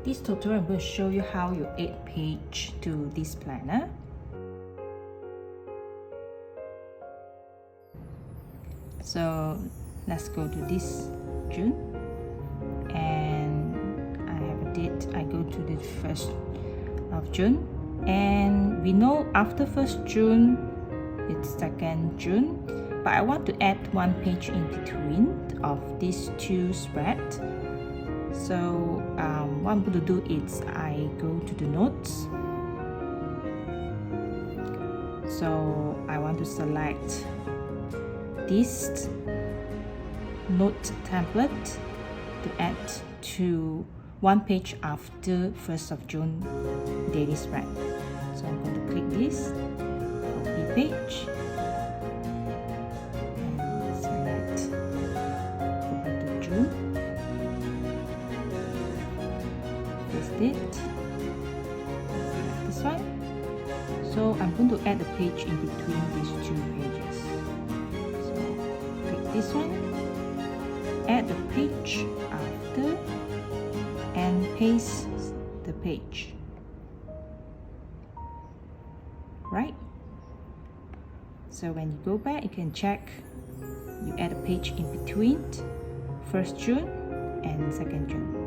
This tutorial I'm going to show you how you add page to this planner. So let's go to this June, and I have a date. I go to the 1st of June, and we know after 1st June it's 2nd June, but I want to add one page in between of these two spreads. So what I'm going to do is I go to the notes. So I want to select this note template to add to one page after 1st of June daily spread. So I'm going to click this, copy page, and select, go back to June, paste it, select this one. So I'm going to add a page in between these two pages. So click this one, add the page after, and paste the page. Right? So when you go back, you can check you add a page in between 1st June and 2nd June.